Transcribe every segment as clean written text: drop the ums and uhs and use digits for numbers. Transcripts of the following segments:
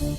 Well,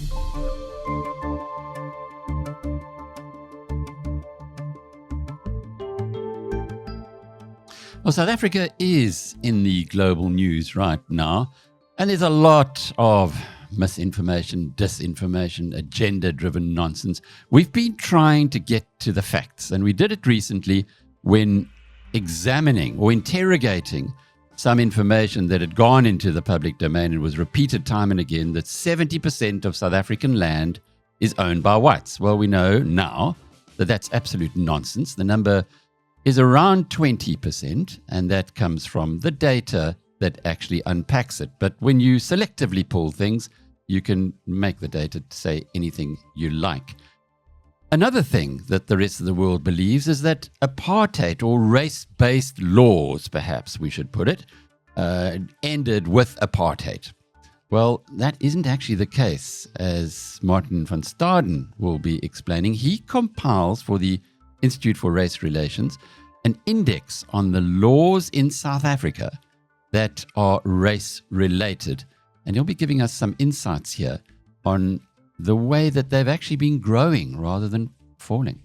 South Africa is in the global news right now, and there's a lot of misinformation, disinformation, agenda-driven nonsense. We've been trying to get to the facts, and we did it recently when examining or interrogating some information that had gone into the public domain and was repeated time and again, that 70% of South African land is owned by whites. Well, we know now that that's absolute nonsense. The number is around 20%, and that comes from the data that actually unpacks it. But when you selectively pull things, you can make the data say anything you like. Another thing that the rest of the world believes is that apartheid, or race-based laws, perhaps we should put it, ended with apartheid. Well, that isn't actually the case, as Martin van Staden will be explaining. He compiles for the Institute for Race Relations an index on the laws in South Africa that are race-related. And he'll be giving us some insights here on the way that they've actually been growing rather than falling.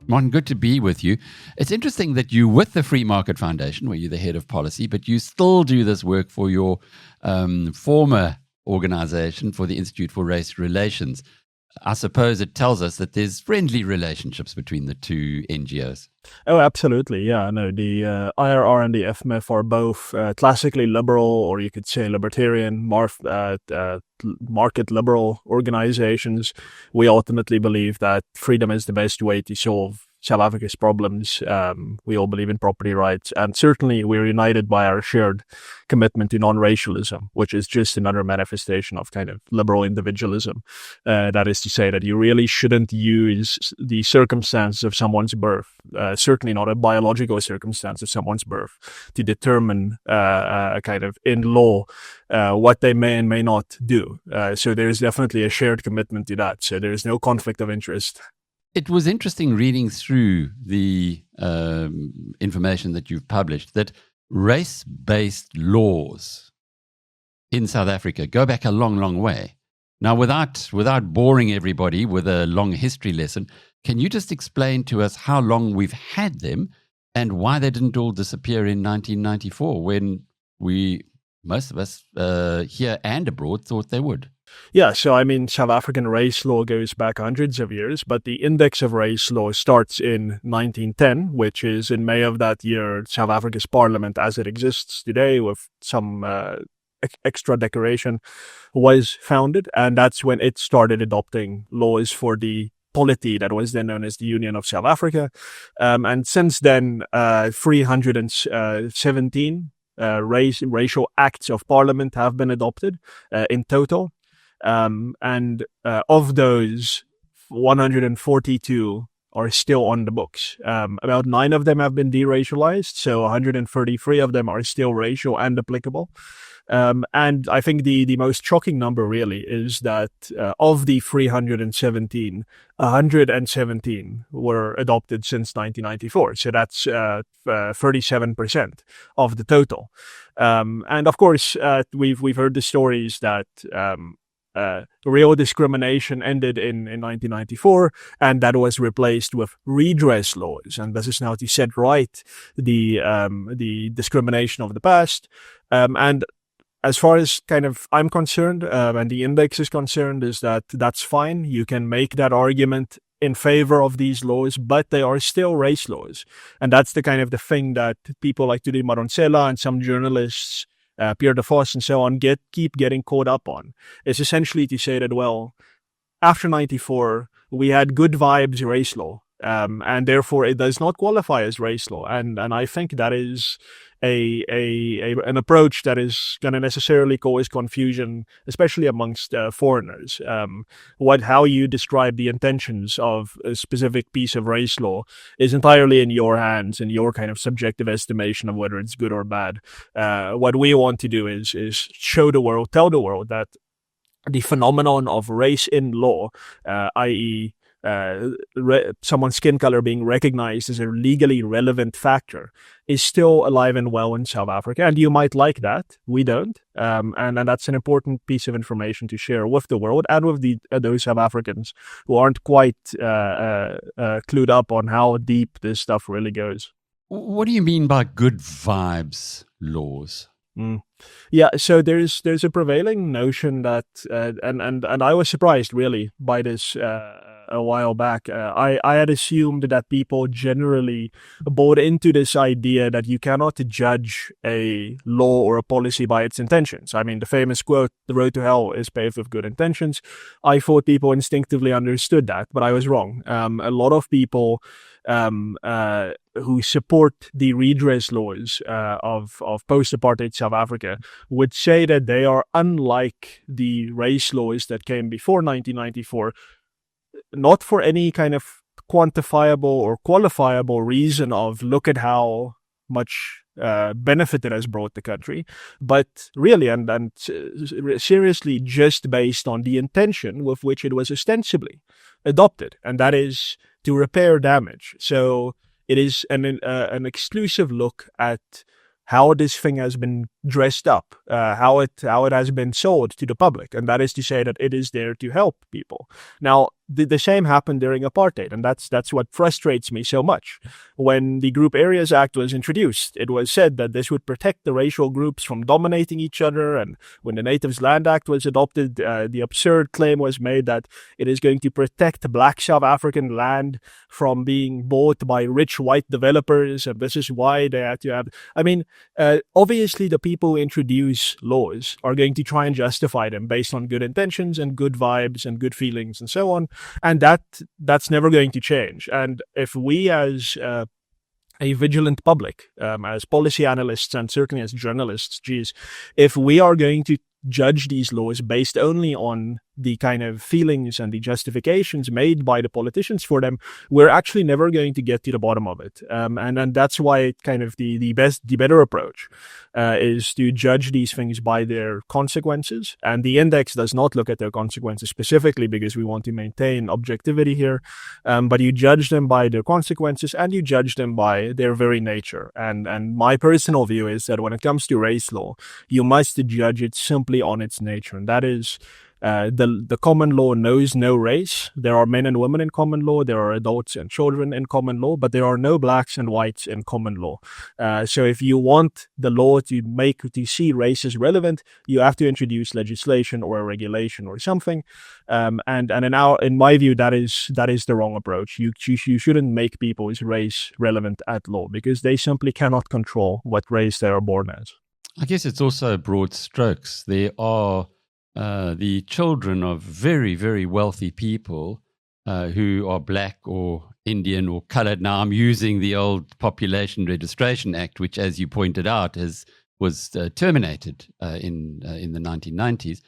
Martin, good to be with you. It's interesting that you're with the Free Market Foundation, where you're the head of policy, but you still do this work for your former organization, for the Institute for Race Relations. I suppose it tells us that there's friendly relationships between the two NGOs. Oh, absolutely. Yeah, no, the IRR and the FMF are both classically liberal, or you could say libertarian, market liberal organizations. We ultimately believe that freedom is the best way to solve South Africa's problems. We all believe in property rights, and certainly we're united by our shared commitment to non-racialism, which is just another manifestation of kind of liberal individualism. That is to say that you really shouldn't use the circumstances of someone's birth, certainly not a biological circumstance of someone's birth, to determine kind of in law what they may and may not do. So there's definitely a shared commitment to that. So there's no conflict of interest. It was interesting reading through the information that you've published that race-based laws in South Africa go back a long, long way. Now, without boring everybody with a long history lesson, can you just explain to us how long we've had them and why they didn't all disappear in 1994 when most of us here and abroad thought they would? Yeah, so I mean, South African race law goes back hundreds of years, but the index of race law starts in 1910, which is in May of that year, South Africa's parliament as it exists today with some extra decoration was founded. And that's when it started adopting laws for the polity that was then known as the Union of South Africa. And since then, 317 racial acts of parliament have been adopted in total. And of those, 142 are still on the books. About 9 of them have been deracialized, so 133 of them are still racial and applicable. And I think the most shocking number really is that of the 317, 117 were adopted since 1994. So that's 37% of the total. And of course, we've heard the stories that real discrimination ended in 1994, and that was replaced with redress laws. And this is now to set right the discrimination of the past. And as far as kind of I'm concerned, and the index is concerned, is that that's fine. You can make that argument in favor of these laws, but they are still race laws. And that's the kind of the thing that people like Tudi Madonsela and some journalists, Pierre de Vos and so on, keep getting caught up on. It's essentially to say that, well, after 94, we had good vibes race law, and therefore it does not qualify as race law. And I think that is an approach that is going to necessarily cause confusion, especially amongst foreigners. How you describe the intentions of a specific piece of race law is entirely in your hands and your kind of subjective estimation of whether it's good or bad. What we want to do is show the world, tell the world that the phenomenon of race in law, i.e., someone's skin color being recognized as a legally relevant factor is still alive and well in South Africa. And you might like that. We don't. And that's an important piece of information to share with the world and with those South Africans who aren't quite clued up on how deep this stuff really goes. What do you mean by good vibes laws? Yeah, so there's a prevailing notion that, and I was surprised really by this a while back. I had assumed that people generally bought into this idea that you cannot judge a law or a policy by its intentions. I mean, the famous quote, "The road to hell is paved with good intentions." I thought people instinctively understood that, but I was wrong. A lot of people who support the redress laws of post-apartheid South Africa would say that they are unlike the race laws that came before 1994, not for any kind of quantifiable or qualifiable reason of look at how much benefit it has brought the country, but really and seriously just based on the intention with which it was ostensibly adopted, and that is to repair damage. So it is an exclusive look at how this thing has been dressed up, how it has been sold to the public, and that is to say that it is there to help people. Now, the same happened during apartheid, and that's what frustrates me so much. When the Group Areas Act was introduced, it was said that this would protect the racial groups from dominating each other, and when the Natives Land Act was adopted, the absurd claim was made that it is going to protect Black South African land from being bought by rich white developers, and this is why they had to have... I mean, obviously the people who introduce laws are going to try and justify them based on good intentions and good vibes and good feelings and so on. And that's never going to change. And if we as a vigilant public, as policy analysts and certainly as journalists, if we are going to judge these laws based only on the kind of feelings and the justifications made by the politicians for them, we're actually never going to get to the bottom of it. And that's why kind of the better approach is to judge these things by their consequences. And the index does not look at their consequences specifically because we want to maintain objectivity here. But you judge them by their consequences and you judge them by their very nature. And my personal view is that when it comes to race law, you must judge it simply on its nature. And that is, the common law knows no race. There are men and women in common law. There are adults and children in common law, but there are no blacks and whites in common law. So if you want the law to see race as relevant, you have to introduce legislation or a regulation or something. And in my view, that is the wrong approach. You shouldn't make people's race relevant at law because they simply cannot control what race they are born as. I guess it's also broad strokes. There are the children of very, very wealthy people who are black or Indian or colored. Now, I'm using the old Population Registration Act, which, as you pointed out, was terminated in the 1990s.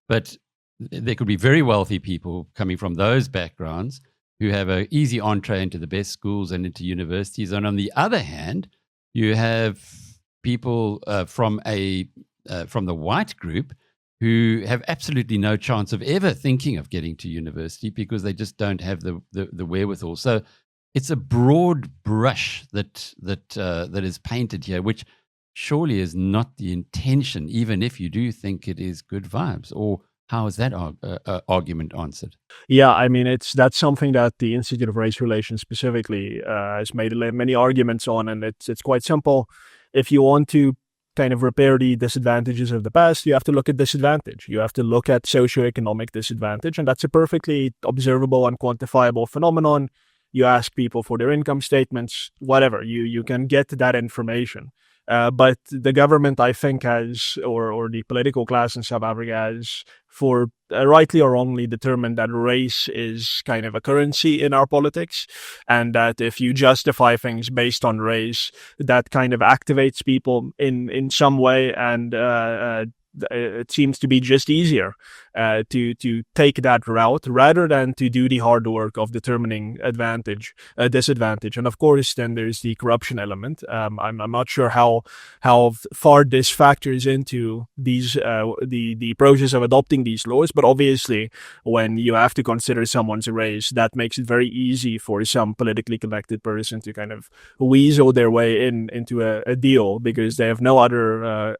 But there could be very wealthy people coming from those backgrounds who have an easy entree into the best schools and into universities. And on the other hand, you have people from the white group who have absolutely no chance of ever thinking of getting to university because they just don't have the wherewithal. So it's a broad brush that is painted here, which surely is not the intention, even if you do think it is good vibes. Or how is that argument answered? Yeah, I mean, that's something that the Institute of Race Relations specifically has made many arguments on, and it's quite simple. If you want to kind of repair the disadvantages of the past, you have to look at disadvantage. You have to look at socioeconomic disadvantage, and that's a perfectly observable and quantifiable phenomenon. You ask people for their income statements, whatever. You can get that information. But the government, I think, has, or the political class in South Africa has, for rightly or wrongly, determined that race is kind of a currency in our politics, and that if you justify things based on race, that kind of activates people in some way, and it seems to be just easier to take that route rather than to do the hard work of determining disadvantage. And of course, then there's the corruption element. I'm not sure how far this factors into these the process of adopting these laws, But obviously, when you have to consider someone's race, that makes it very easy for some politically connected person to kind of weasel their way into a deal because they have no other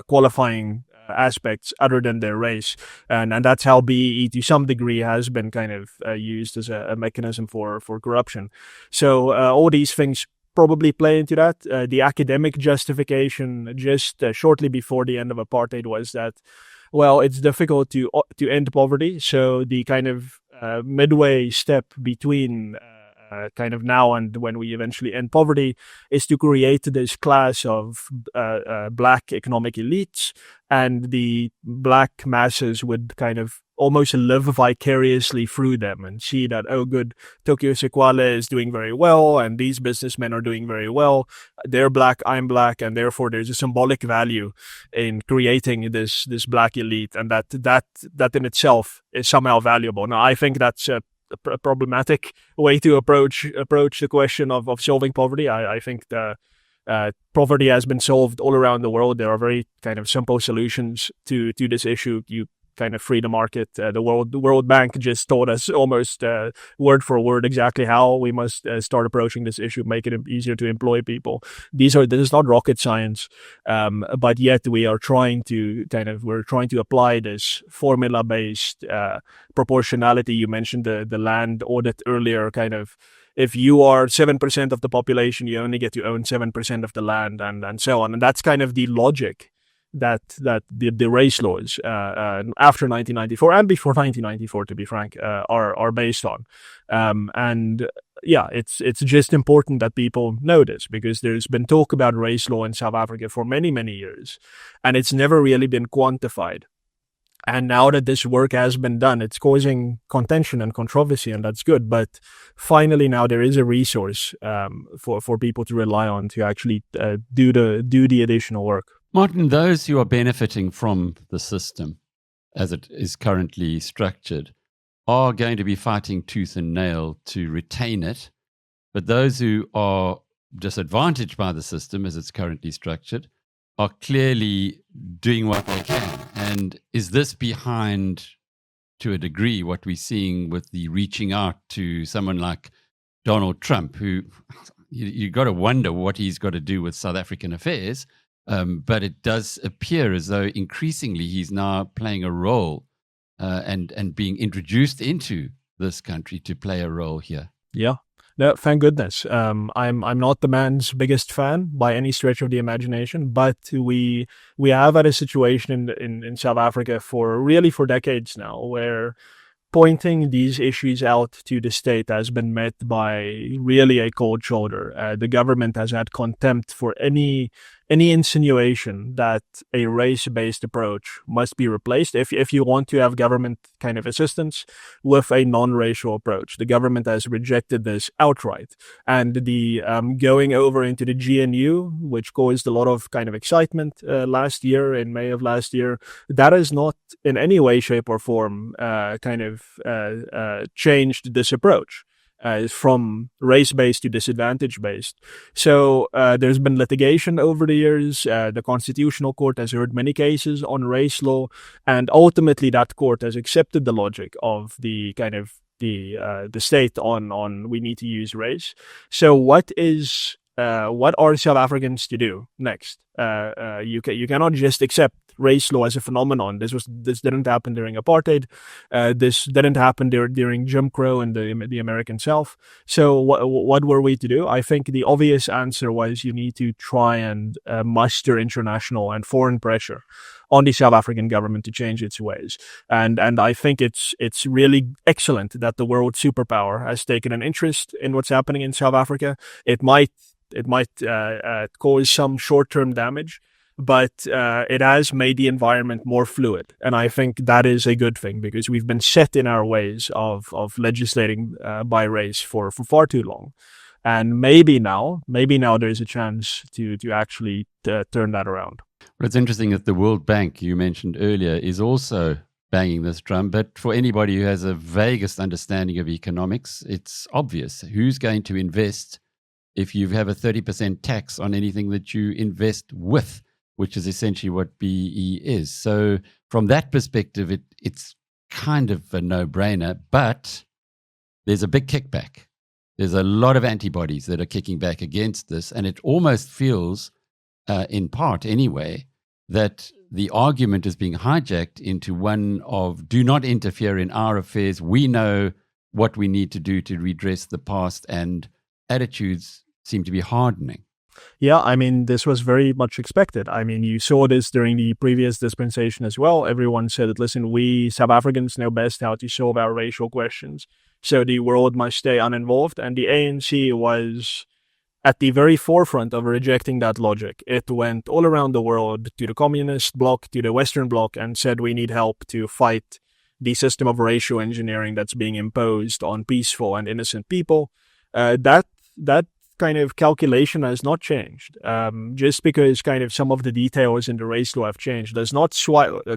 qualifying aspects other than their race, and that's how BEE to some degree has been kind of used as a mechanism for corruption. So all these things probably play into that. The academic justification just shortly before the end of apartheid was that, well, it's difficult to end poverty, so the kind of midway step between kind of now and when we eventually end poverty is to create this class of black economic elites, and the black masses would kind of almost live vicariously through them and see that, oh, good, Tokyo Sequale is doing very well, and these businessmen are doing very well. They're black, I'm black, and therefore there's a symbolic value in creating this black elite, and that in itself is somehow valuable. Now, I think that's a problematic way to approach the question of solving poverty. I think the poverty has been solved all around the world. There are very kind of simple solutions to this issue. You kind of free the market. The World Bank just taught us almost word for word exactly how we must start approaching this issue, make it easier to employ people. This is not rocket science, but yet we are trying to apply this formula-based proportionality. You mentioned the land audit earlier, kind of. If you are 7% of the population, you only get to own 7% of the land, and so on. And that's kind of the logic that the race laws after 1994 and before 1994, to be frank, are based on. And yeah, it's just important that people know this, because there's been talk about race law in South Africa for many, many years, and it's never really been quantified. And now that this work has been done, it's causing contention and controversy, and that's good. But finally, now there is a resource for people to rely on to actually do the additional work. Martin, those who are benefiting from the system as it is currently structured are going to be fighting tooth and nail to retain it. But those who are disadvantaged by the system as it's currently structured are clearly doing what they can. And is this behind, to a degree, what we're seeing with the reaching out to someone like Donald Trump, who you got to wonder what he's got to do with South African affairs? But it does appear as though increasingly he's now playing a role and being introduced into this country to play a role here. Yeah. No, thank goodness. I'm not the man's biggest fan by any stretch of the imagination, but we have had a situation in South Africa for decades now where pointing these issues out to the state has been met by really a cold shoulder. The government has had contempt for any insinuation that a race-based approach must be replaced if you want to have government kind of assistance with a non-racial approach. The government has rejected this outright. And the going over into the GNU, which caused a lot of kind of excitement last year, in May of last year, that has not in any way, shape, or form changed this approach. From race-based to disadvantage-based. So there's been litigation over the years. The Constitutional Court has heard many cases on race law, and ultimately that court has accepted the logic of the kind of the state on we need to use race. So what are South Africans to do next? You cannot just accept race law as a phenomenon. This didn't happen during apartheid. This didn't happen during Jim Crow in the American South. So what were we to do? I think the obvious answer was you need to try and muster international and foreign pressure on the South African government to change its ways. And I think it's really excellent that the world superpower has taken an interest in what's happening in South Africa. It might cause some short-term damage, but it has made the environment more fluid. And I think that is a good thing, because we've been set in our ways of legislating by race for far too long. And maybe now there's a chance to actually turn that around. Well, it's interesting that the World Bank, you mentioned earlier, is also banging this drum. But for anybody who has a vaguest understanding of economics, it's obvious. Who's going to invest if you have a 30% tax on anything that you invest with? which is essentially what BE is. So from that perspective, it's kind of a no-brainer, but there's a big kickback. There's a lot of antibodies that are kicking back against this, and it almost feels, in part anyway, that the argument is being hijacked into one of do not interfere in our affairs. We know what we need to do to redress the past, and attitudes seem to be hardening. Yeah, I mean, this was very much expected. I mean, you saw this during the previous dispensation as well. Everyone said that, listen, we South Africans know best how to solve our racial questions, so the world must stay uninvolved. And the ANC was at the very forefront of rejecting that logic. It went all around the world to the communist bloc, to the Western bloc, and said we need help to fight the system of racial engineering that's being imposed on peaceful and innocent people. That kind of calculation has not changed. Just because kind of some of the details in the race law have changed does not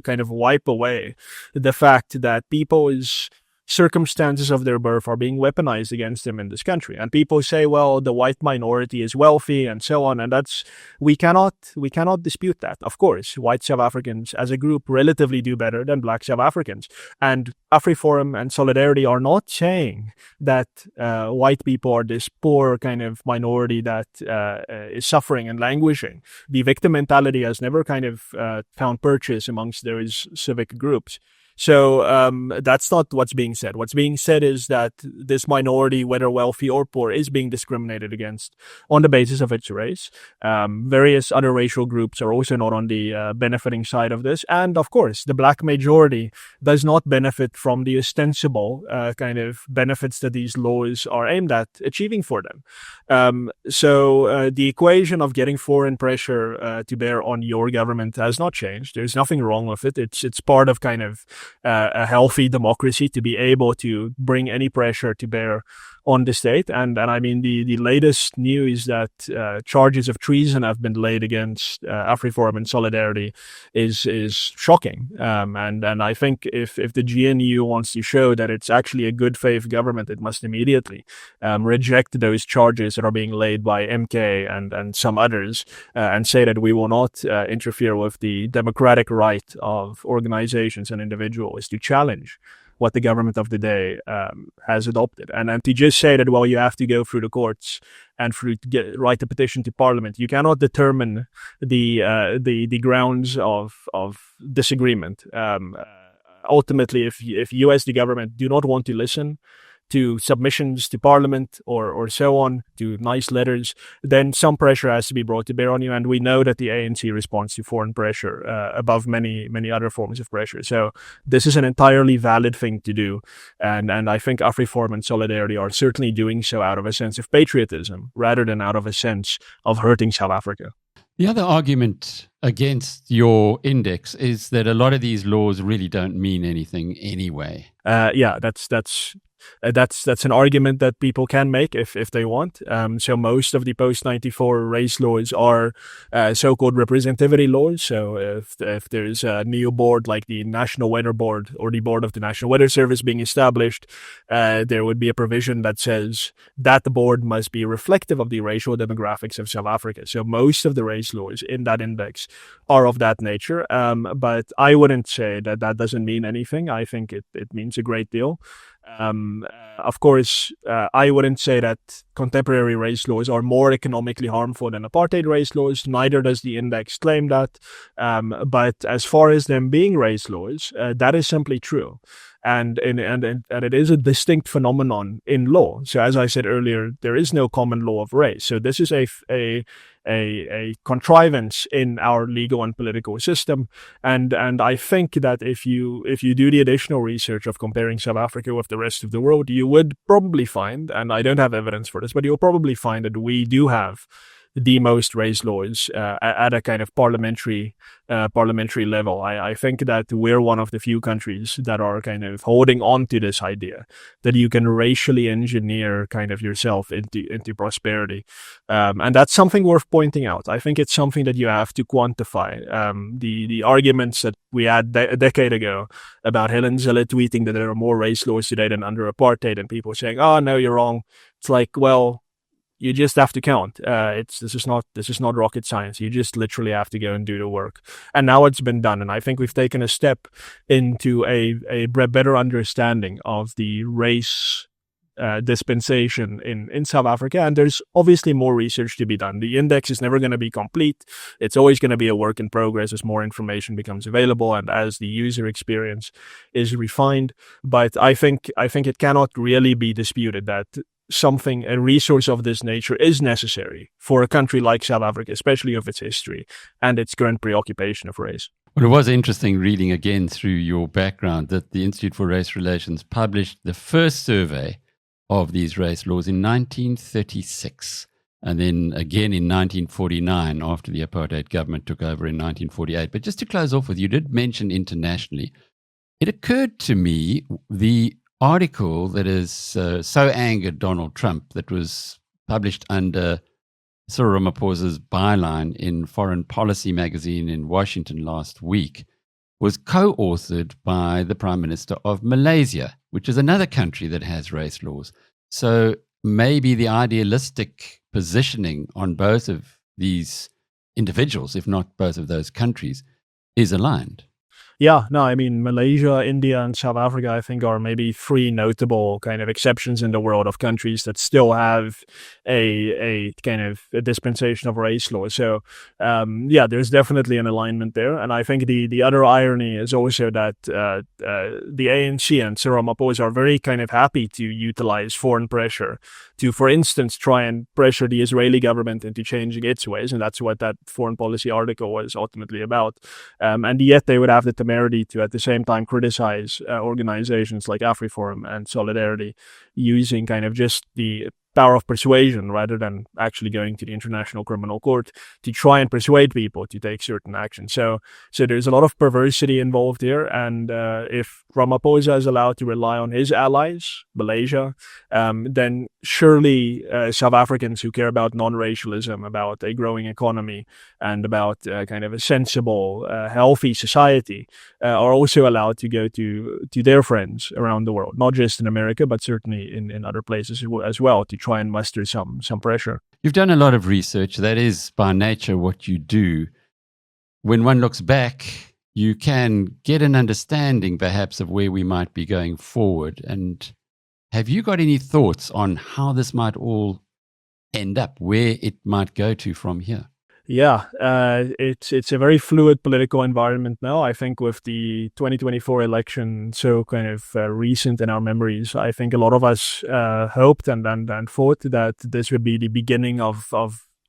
kind of wipe away the fact that people's circumstances of their birth are being weaponized against them in this country. And people say, well, the white minority is wealthy and so on. And we cannot dispute that. Of course, white South Africans as a group relatively do better than black South Africans. And Afriforum and Solidarity are not saying that white people are this poor kind of minority that is suffering and languishing. The victim mentality has never kind of found purchase amongst those civic groups. So that's not what's being said. What's being said is that this minority, whether wealthy or poor, is being discriminated against on the basis of its race. Various other racial groups are also not on the benefiting side of this. And of course, the black majority does not benefit from the ostensible kind of benefits that these laws are aimed at achieving for them. So the equation of getting foreign pressure to bear on your government has not changed. There's nothing wrong with it. It's part of kind of a healthy democracy to be able to bring any pressure to bear on the state. And I mean, the latest news that charges of treason have been laid against Afriforum and Solidarity is shocking. And I think if the GNU wants to show that it's actually a good faith government, it must immediately reject those charges that are being laid by MK and some others and say that we will not interfere with the democratic right of organizations and individuals to challenge what the government of the day has adopted. And to just say that, well, you have to go through the courts and write a petition to parliament. You cannot determine the grounds of disagreement. Ultimately, if you as the government do not want to listen to submissions to parliament or so on, to nice letters, then some pressure has to be brought to bear on you. And we know that the ANC responds to foreign pressure above many other forms of pressure. So this is an entirely valid thing to do. And I think Afriforum and Solidarity are certainly doing so out of a sense of patriotism rather than out of a sense of hurting South Africa. The other argument against your index is that a lot of these laws really don't mean anything anyway. Yeah, that's an argument that people can make if they want. So most of the post-94 race laws are so-called representativity laws. So if there's a new board like the National Weather Board or the Board of the National Weather Service being established, there would be a provision that says that the board must be reflective of the racial demographics of South Africa. So most of the race laws in that index are of that nature. But I wouldn't say that doesn't mean anything. I think it means a great deal. Of course, I wouldn't say that contemporary race laws are more economically harmful than apartheid race laws. Neither does the index claim that. But as far as them being race laws, that is simply true. And it is a distinct phenomenon in law. So as I said earlier, there is no common law of race. So this is a contrivance in our legal and political system. And I think that if you do the additional research of comparing South Africa with the rest of the world, you would probably find, and I don't have evidence for this, but you'll probably find that we do have the most race laws at a kind of parliamentary level. I think that we're one of the few countries that are kind of holding on to this idea that you can racially engineer kind of yourself into prosperity. And that's something worth pointing out. I think it's something that you have to quantify. The arguments that we had a decade ago about Helen Zille tweeting that there are more race laws today than under apartheid and people saying, oh, no, you're wrong. It's like, well, You just have to count. This is not rocket science. You just literally have to go and do the work. And now it's been done. And I think we've taken a step into a better understanding of the race dispensation in South Africa. And there's obviously more research to be done. The index is never going to be complete. It's always going to be a work in progress as more information becomes available and as the user experience is refined. But I think it cannot really be disputed that a resource of this nature is necessary for a country like South Africa, especially of its history and its current preoccupation of race. Well, it was interesting reading again through your background that the Institute for Race Relations published the first survey of these race laws in 1936, and then again in 1949 after the apartheid government took over in 1948. But just to close off with, you did mention internationally. It occurred to me the article that is so angered Donald Trump that was published under Cyril Ramaphosa's byline in Foreign Policy magazine in Washington last week was co-authored by the Prime Minister of Malaysia, which is another country that has race laws. So maybe the idealistic positioning on both of these individuals, if not both of those countries, is aligned. Yeah, no, I mean, Malaysia, India, and South Africa, I think, are maybe three notable kind of exceptions in the world of countries that still have a kind of a dispensation of race law. So, there's definitely an alignment there. And I think the other irony is also that the ANC and Cyril Ramaphosa are very kind of happy to utilize foreign pressure to, for instance, try and pressure the Israeli government into changing its ways. And that's what that foreign policy article was ultimately about. And yet they would have the temerity to at the same time criticize organizations like Afriforum and Solidarity using kind of just the power of persuasion rather than actually going to the International Criminal Court to try and persuade people to take certain action. So there's a lot of perversity involved here. And if Ramaphosa is allowed to rely on his allies, Malaysia, then surely South Africans who care about non-racialism, about a growing economy, and about kind of a sensible, healthy society are also allowed to go to their friends around the world, not just in America, but certainly in other places as well, to try and muster some pressure. You've done a lot of research. That is by nature what you do. When one looks back, you can get an understanding perhaps of where we might be going forward. And have you got any thoughts on how this might all end up, where it might go to from here? Yeah, it's a very fluid political environment now. I think with the 2024 election so kind of recent in our memories, I think a lot of us hoped and thought that this would be the beginning of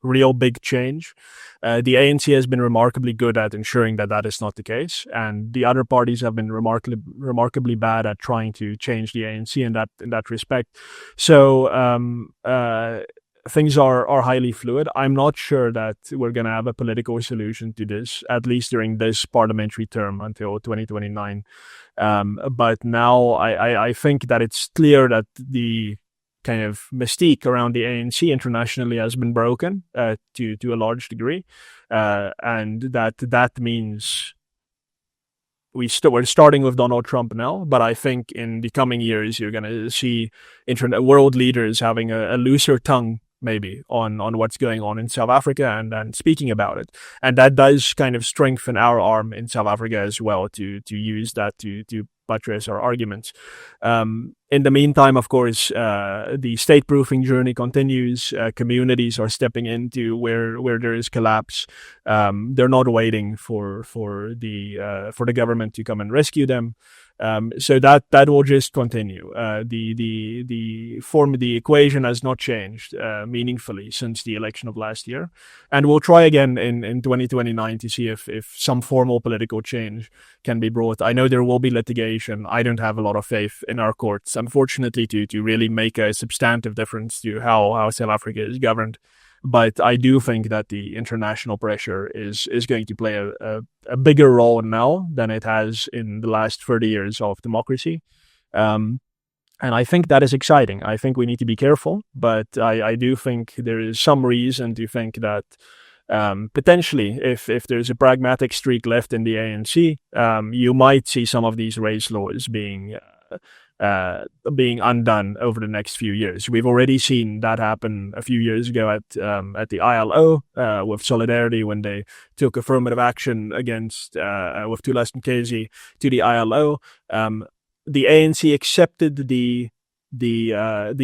real big change. The ANC has been remarkably good at ensuring that is not the case, and the other parties have been remarkably bad at trying to change the ANC in that respect. So things are highly fluid. I'm not sure that we're going to have a political solution to this, at least during this parliamentary term until 2029. But now I think that it's clear that the kind of mystique around the ANC internationally has been broken to a large degree. And that means we're starting with Donald Trump now, but I think in the coming years, you're going to see world leaders having a looser tongue maybe on what's going on in South Africa and speaking about it. And that does kind of strengthen our arm in South Africa as well to use that to buttress our arguments. In the meantime, of course, the state-proofing journey continues. Communities are stepping into where there is collapse. They're not waiting for the government to come and rescue them. So that will just continue. The equation has not changed meaningfully since the election of last year, and we'll try again in 2029 to see if some formal political change can be brought. I know there will be litigation. I don't have a lot of faith in our courts, unfortunately, to really make a substantive difference to how South Africa is governed. But I do think that the international pressure is going to play a bigger role now than it has in the last 30 years of democracy. And I think that is exciting. I think we need to be careful, but I do think there is some reason to think that potentially, if there's a pragmatic streak left in the ANC, you might see some of these race laws being being undone over the next few years. We've already seen that happen a few years ago at the ILO with Solidarity, when they took affirmative action against with Tulas Nkezi to the ILO. The ANC accepted the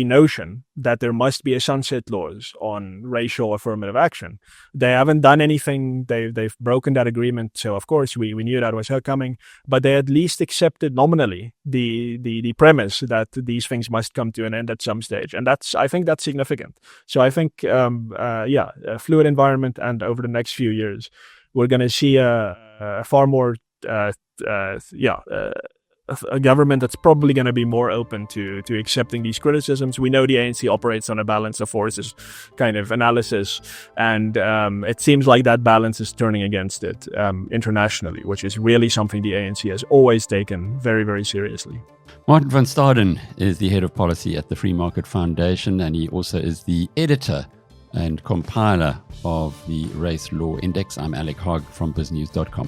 notion that there must be a sunset clause on racial affirmative action. They haven't done anything. They've broken that agreement. So of course we knew that was coming, but they at least accepted nominally the premise that these things must come to an end at some stage. And I think that's significant. So I think, a fluid environment, and over the next few years, we're going to see a far more, a government that's probably going to be more open to accepting these criticisms. We know the ANC operates on a balance of forces kind of analysis, and it seems like that balance is turning against it internationally, which is really something the ANC has always taken very, very seriously. Martin van Staden is the head of policy at the Free Market Foundation, and he also is the editor and compiler of the Race Law Index. I'm Alec Hogg from BizNews.com.